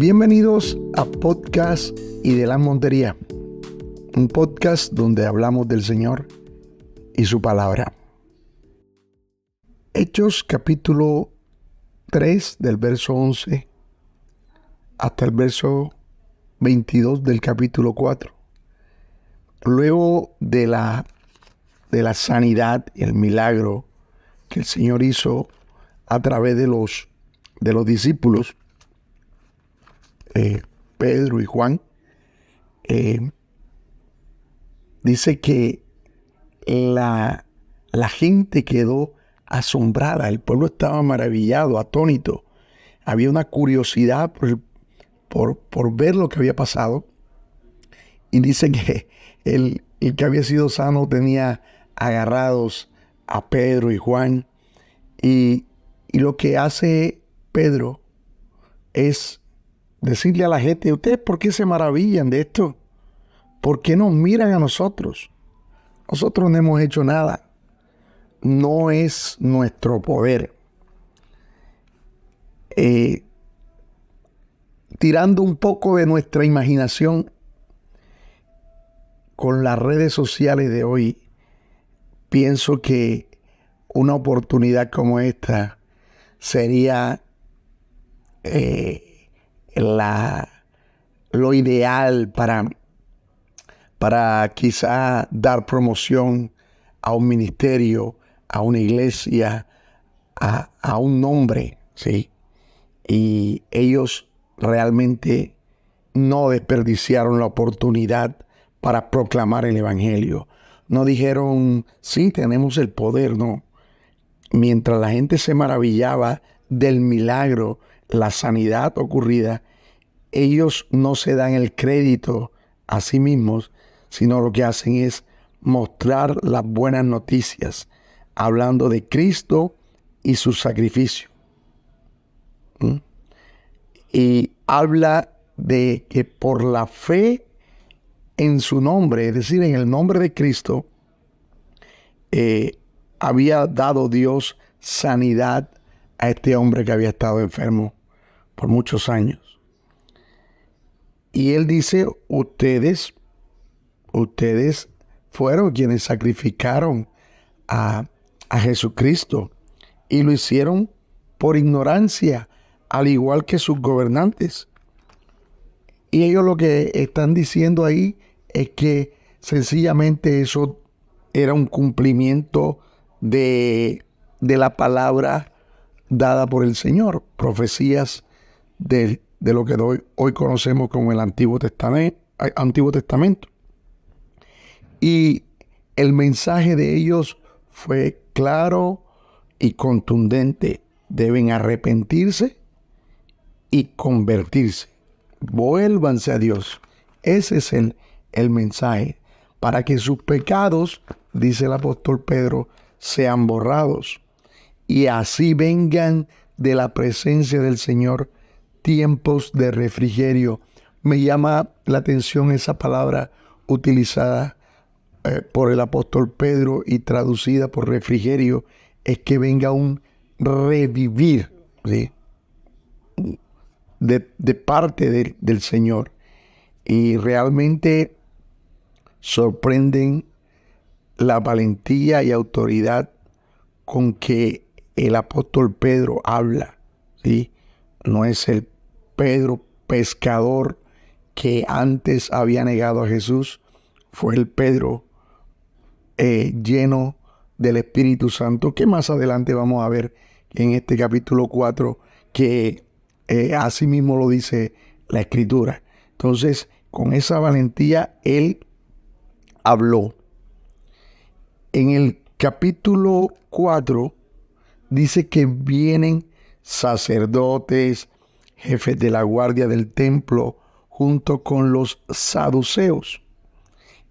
Bienvenidos a Podcast y de la Montería, un podcast donde hablamos del Señor y su palabra. Hechos capítulo 3 del verso 11 hasta el verso 22 del capítulo 4. Luego de la sanidad y el milagro que el Señor hizo a través de los discípulos, Pedro y Juan, dice que la gente quedó asombrada, el pueblo estaba maravillado, atónito. Había una curiosidad por ver lo que había pasado. Y dice que el que había sido sano tenía agarrados a Pedro y Juan. Y lo que hace Pedro es decirle a la gente: ¿ustedes por qué se maravillan de esto? ¿Por qué nos miran a nosotros? Nosotros no hemos hecho nada. No es nuestro poder. Tirando un poco de nuestra imaginación, con las redes sociales de hoy, pienso que una oportunidad como esta sería lo ideal para quizá dar promoción a un ministerio, a una iglesia, a un nombre, ¿sí? Y ellos realmente no desperdiciaron la oportunidad para proclamar el evangelio. No dijeron: sí, tenemos el poder, no. Mientras la gente se maravillaba del milagro, la sanidad ocurrida, ellos no se dan el crédito a sí mismos, sino lo que hacen es mostrar las buenas noticias, hablando de Cristo y su sacrificio. Y habla de que por la fe en su nombre, es decir, en el nombre de Cristo, había dado Dios sanidad a este hombre que había estado enfermo por muchos años. Y él dice: ustedes fueron quienes sacrificaron a Jesucristo, y lo hicieron por ignorancia, al igual que sus gobernantes. Y ellos lo que están diciendo ahí es que sencillamente eso era un cumplimiento de la palabra dada por el Señor, profecías de lo que hoy conocemos como el Antiguo Testamento. Y el mensaje de ellos fue claro y contundente: deben arrepentirse y convertirse. Vuélvanse a Dios. Ese es el mensaje, para que sus pecados, dice el apóstol Pedro, sean borrados, y así vengan de la presencia del Señor tiempos de refrigerio. Me llama la atención esa palabra utilizada por el apóstol Pedro y traducida por refrigerio, es que venga un revivir, ¿sí?, de parte del Señor. Y realmente sorprenden la valentía y autoridad con que el apóstol Pedro habla, ¿sí? No es el Pedro pescador que antes había negado a Jesús. Fue el Pedro lleno del Espíritu Santo, que más adelante vamos a ver en este capítulo 4, que así mismo lo dice la Escritura. Entonces, con esa valentía, él habló. En el capítulo 4 dice que vienen sacerdotes, jefes de la guardia del templo, junto con los saduceos.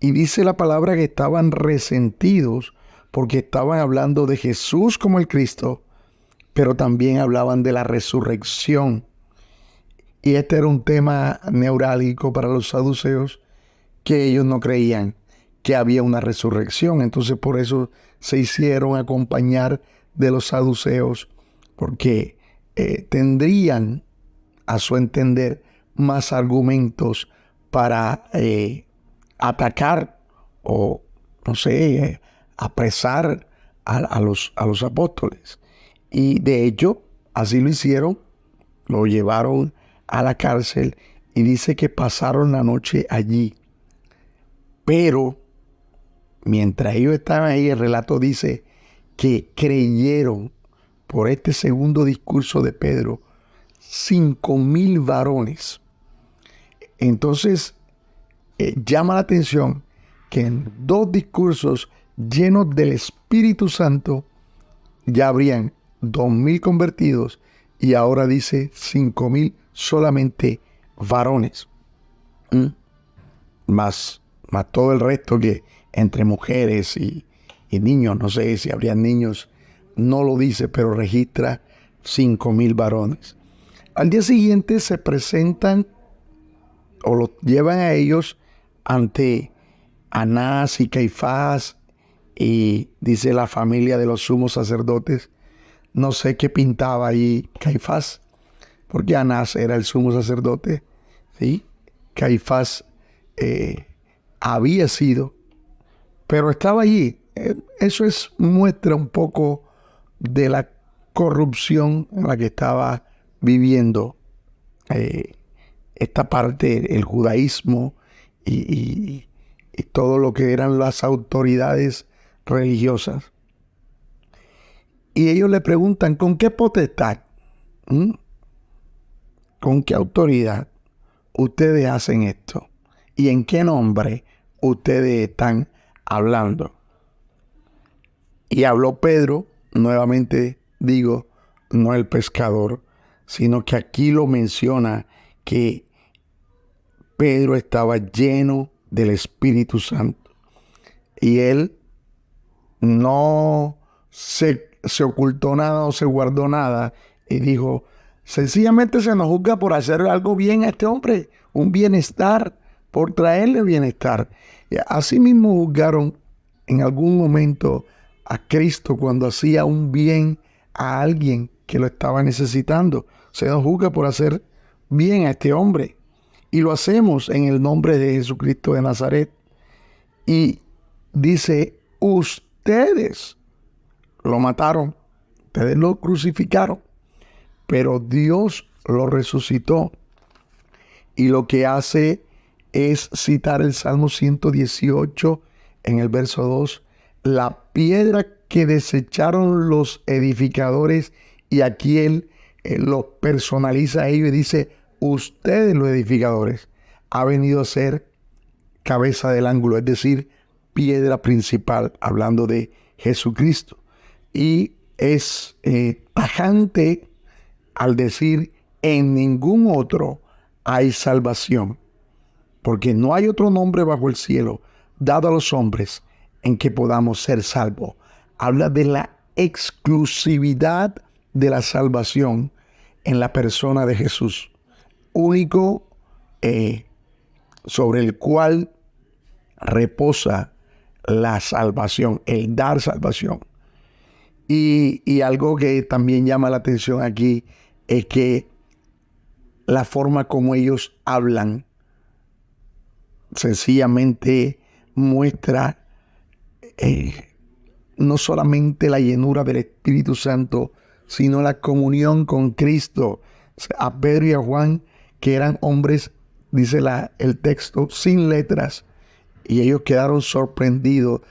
Y dice la palabra que estaban resentidos porque estaban hablando de Jesús como el Cristo, pero también hablaban de la resurrección. Y este era un tema neurálgico para los saduceos, que ellos no creían que había una resurrección. Entonces por eso se hicieron acompañar de los saduceos, porque tendrían, a su entender, más argumentos para atacar o, no sé, apresar a los apóstoles. Y de hecho, así lo hicieron, lo llevaron a la cárcel y dice que pasaron la noche allí. Pero mientras ellos estaban ahí, el relato dice que creyeron por este segundo discurso de Pedro 5,000 varones. Entonces, llama la atención que en 2 discursos llenos del Espíritu Santo ya habrían 2,000 convertidos y ahora dice 5,000 solamente varones. Más todo el resto que entre mujeres y niños, no sé si habrían niños, no lo dice, pero registra 5,000 varones. Al día siguiente se presentan o los llevan a ellos ante Anás y Caifás, y dice la familia de los sumos sacerdotes. No sé qué pintaba ahí Caifás, porque Anás era el sumo sacerdote, ¿sí? Caifás había sido, pero estaba allí. Eso muestra un poco de la corrupción en la que estaba viviendo esta parte, el judaísmo y todo lo que eran las autoridades religiosas. Y ellos le preguntan, ¿con qué potestad? ¿Con qué autoridad ustedes hacen esto? ¿Y en qué nombre ustedes están hablando? Y habló Pedro, nuevamente digo, no el pescador, sino que aquí lo menciona que Pedro estaba lleno del Espíritu Santo. Y él no se ocultó nada o se guardó nada y dijo, sencillamente se nos juzga por hacer algo bien a este hombre, un bienestar, por traerle bienestar. Y así mismo juzgaron en algún momento a Cristo cuando hacía un bien a alguien que lo estaba necesitando. Se nos juzga por hacer bien a este hombre. Y lo hacemos en el nombre de Jesucristo de Nazaret. Y dice, ustedes lo mataron, ustedes lo crucificaron, pero Dios lo resucitó. Y lo que hace es citar el Salmo 118 en el verso 2, la piedra que desecharon los edificadores, y aquí él lo personaliza a ellos y dice, ustedes los edificadores, ha venido a ser cabeza del ángulo, es decir, piedra principal, hablando de Jesucristo. Y es tajante al decir, en ningún otro hay salvación, porque no hay otro nombre bajo el cielo dado a los hombres en que podamos ser salvos. Habla de la exclusividad de la salvación en la persona de Jesús, único sobre el cual reposa la salvación, el dar salvación. Y algo que también llama la atención aquí es que la forma como ellos hablan sencillamente muestra no solamente la llenura del Espíritu Santo, sino la comunión con Cristo. A Pedro y a Juan, que eran hombres, dice el texto, sin letras, y ellos quedaron sorprendidos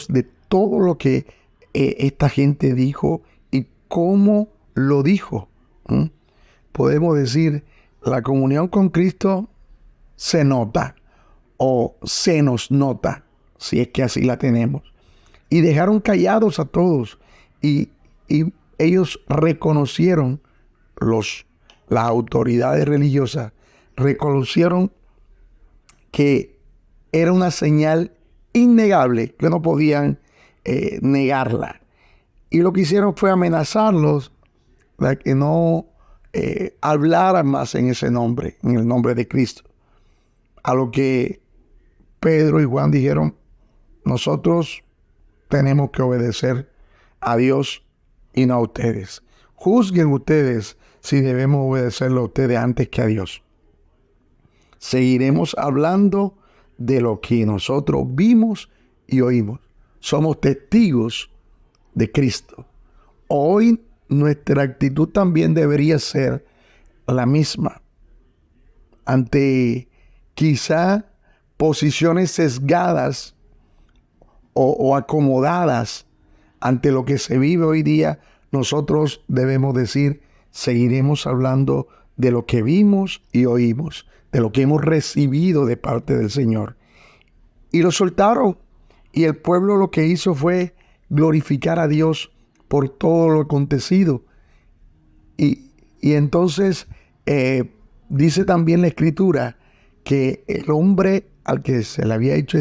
de todo lo que esta gente dijo y cómo lo dijo. Podemos decir, la comunión con Cristo se nota o se nos nota, si es que así la tenemos. Y dejaron callados a todos y ellos reconocieron, las autoridades religiosas reconocieron que era una señal innegable, que no podían negarla. Y lo que hicieron fue amenazarlos de que no hablaran más en ese nombre, en el nombre de Cristo. A lo que Pedro y Juan dijeron, nosotros tenemos que obedecer a Dios y no a ustedes. Juzguen ustedes si debemos obedecerlo a ustedes antes que a Dios. Seguiremos hablando de lo que nosotros vimos y oímos. Somos testigos de Cristo. Hoy nuestra actitud también debería ser la misma ante quizá posiciones sesgadas o acomodadas ante lo que se vive hoy día. Nosotros debemos decir, seguiremos hablando de lo que vimos y oímos, de lo que hemos recibido de parte del Señor. Y lo soltaron. Y el pueblo lo que hizo fue glorificar a Dios por todo lo acontecido. Y entonces dice también la Escritura que el hombre al que se le había hecho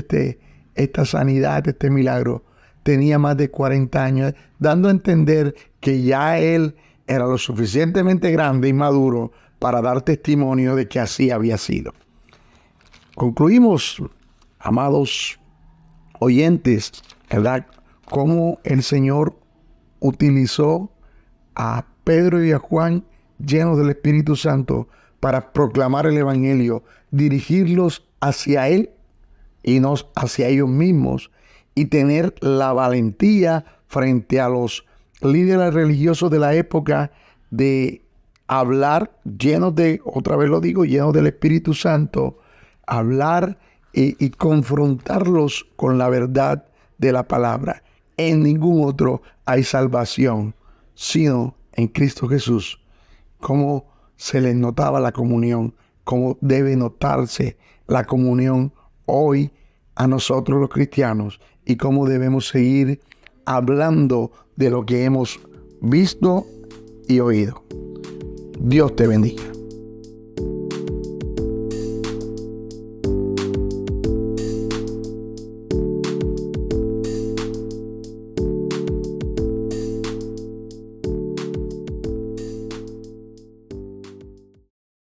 esta sanidad, este milagro, tenía más de 40 años, dando a entender que ya él era lo suficientemente grande y maduro para dar testimonio de que así había sido. Concluimos, amados oyentes, ¿verdad?, cómo el Señor utilizó a Pedro y a Juan llenos del Espíritu Santo para proclamar el Evangelio, dirigirlos hacia Él y no hacia ellos mismos, y tener la valentía frente a los líderes religiosos de la época de hablar llenos de, otra vez lo digo, llenos del Espíritu Santo, hablar y confrontarlos con la verdad de la palabra. En ningún otro hay salvación, sino en Cristo Jesús. Cómo se les notaba la comunión, cómo debe notarse la comunión hoy a nosotros los cristianos, y cómo debemos seguir hablando de lo que hemos visto y oído. Dios te bendiga.